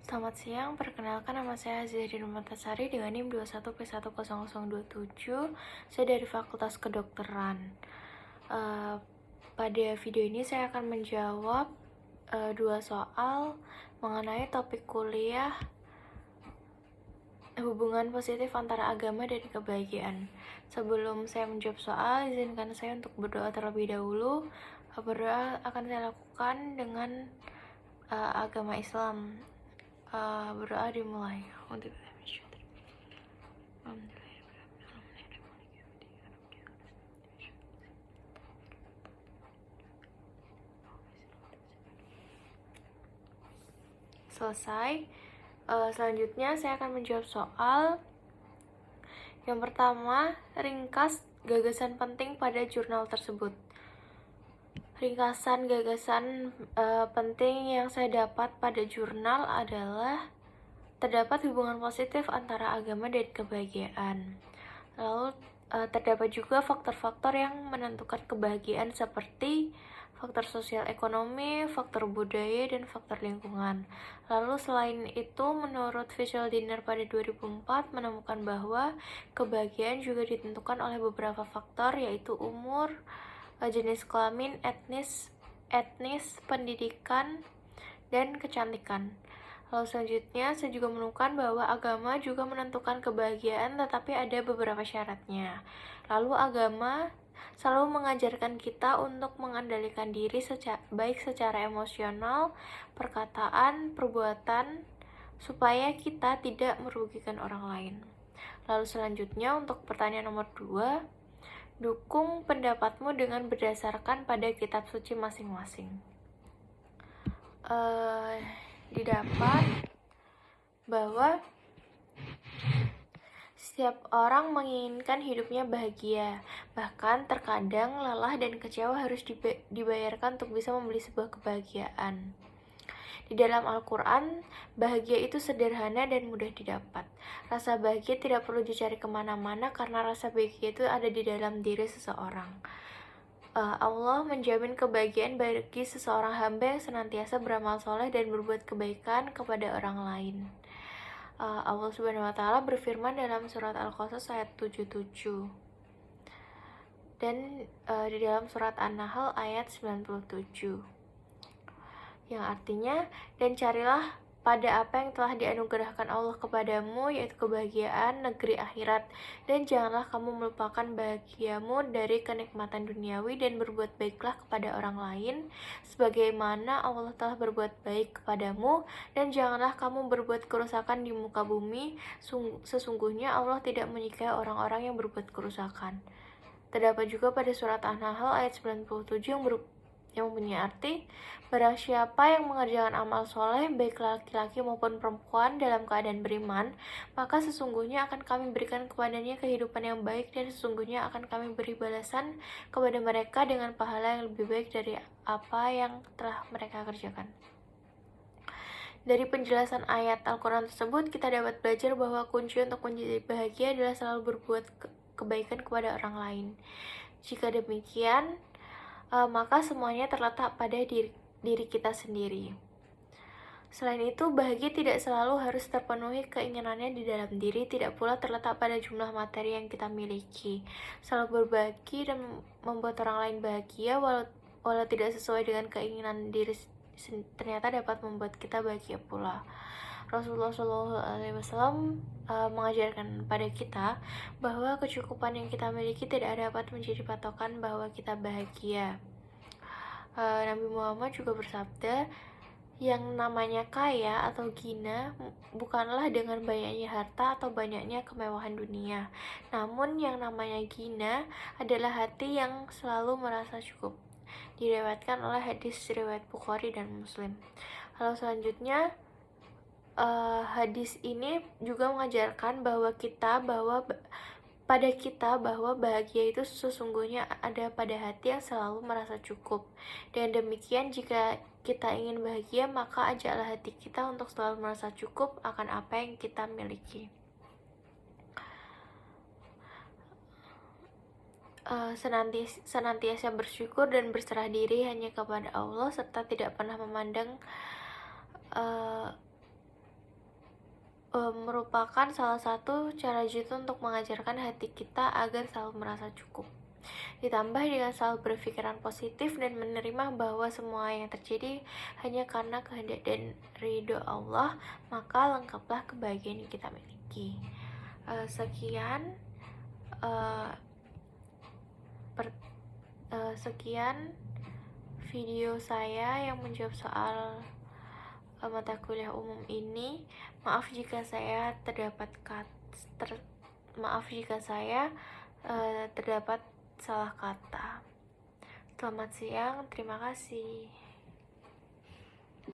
Selamat siang, perkenalkan nama saya Azhari Numatasari dengan NIM 21P10027. Saya dari Fakultas Kedokteran. Pada video ini saya akan menjawab dua soal mengenai topik kuliah hubungan positif antara agama dan kebahagiaan. Sebelum saya menjawab soal, izinkan saya untuk berdoa terlebih dahulu. Berdoa akan saya lakukan dengan agama Islam. Berdoa dimulai. Selesai. Selanjutnya saya akan menjawab soal. Yang pertama, ringkas gagasan penting pada jurnal tersebut. Ringkasan gagasan penting yang saya dapat pada jurnal adalah terdapat hubungan positif antara agama dan kebahagiaan. Lalu terdapat juga faktor-faktor yang menentukan kebahagiaan seperti faktor sosial ekonomi, faktor budaya, dan faktor lingkungan. Lalu selain itu, menurut Visual Dinner pada 2004 menemukan bahwa kebahagiaan juga ditentukan oleh beberapa faktor, yaitu umur, jenis kelamin, etnis, pendidikan, dan kecantikan. Lalu selanjutnya, saya juga menemukan bahwa agama juga menentukan kebahagiaan, tetapi ada beberapa syaratnya. Lalu agama selalu mengajarkan kita untuk mengendalikan diri baik secara emosional, perkataan, perbuatan, supaya kita tidak merugikan orang lain. Lalu selanjutnya, untuk pertanyaan nomor 2, dukung pendapatmu dengan berdasarkan pada kitab suci masing-masing. Didapat bahwa setiap orang menginginkan hidupnya bahagia, bahkan terkadang lelah dan kecewa harus dibayarkan untuk bisa membeli sebuah kebahagiaan. Di dalam Al-Quran, bahagia itu sederhana dan mudah didapat. Rasa bahagia tidak perlu dicari kemana-mana karena rasa bahagia itu ada di dalam diri seseorang. Allah menjamin kebahagiaan bagi seseorang hamba yang senantiasa beramal soleh dan berbuat kebaikan kepada orang lain. Allah Subhanahu wa Ta'ala berfirman dalam surat Al-Qasas ayat 77 dan di dalam surat An-Nahl ayat 97, yang artinya, dan carilah pada apa yang telah dianugerahkan Allah kepadamu, yaitu kebahagiaan negeri akhirat, dan janganlah kamu melupakan bahagiamu dari kenikmatan duniawi, dan berbuat baiklah kepada orang lain sebagaimana Allah telah berbuat baik kepadamu, dan janganlah kamu berbuat kerusakan di muka bumi, sesungguhnya Allah tidak menyukai orang-orang yang berbuat kerusakan. Terdapat juga pada surat An-Nahl ayat 97 yang punya arti, barang siapa yang mengerjakan amal soleh, baik laki-laki maupun perempuan dalam keadaan beriman, maka sesungguhnya akan kami berikan kepadanya kehidupan yang baik, dan sesungguhnya akan kami beri balasan kepada mereka dengan pahala yang lebih baik dari apa yang telah mereka kerjakan. Dari penjelasan ayat Al-Quran tersebut, kita dapat belajar bahwa kunci untuk menjadi bahagia adalah selalu berbuat kebaikan kepada orang lain. Jika demikian, maka semuanya terletak pada diri kita sendiri. Selain itu, bahagia tidak selalu harus terpenuhi keinginannya di dalam diri, tidak pula terletak pada jumlah materi yang kita miliki. Selalu berbagi dan membuat orang lain bahagia walau tidak sesuai dengan keinginan diri ternyata dapat membuat kita bahagia pula. Rasulullah SAW mengajarkan pada kita bahwa kecukupan yang kita miliki tidak dapat menjadi patokan bahwa kita bahagia. Nabi Muhammad juga bersabda, yang namanya kaya atau gina bukanlah dengan banyaknya harta atau banyaknya kemewahan dunia, namun yang namanya gina adalah hati yang selalu merasa cukup. Diriwayatkan oleh hadis riwayat Bukhari dan Muslim. Lalu selanjutnya, hadis ini juga mengajarkan bahwa bahagia itu sesungguhnya ada pada hati yang selalu merasa cukup. Dengan demikian, jika kita ingin bahagia, maka ajaklah hati kita untuk selalu merasa cukup akan apa yang kita miliki. Senantiasa bersyukur dan berserah diri hanya kepada Allah, serta tidak pernah memandang merupakan salah satu cara jitu untuk mengajarkan hati kita agar selalu merasa cukup. Ditambah dengan selalu berpikiran positif dan menerima bahwa semua yang terjadi hanya karena kehendak dan ridho Allah, maka lengkaplah kebahagiaan yang kita miliki. Sekian video saya yang menjawab soal mata kuliah umum ini. Maaf jika saya terdapat salah kata. Selamat siang, terima kasih.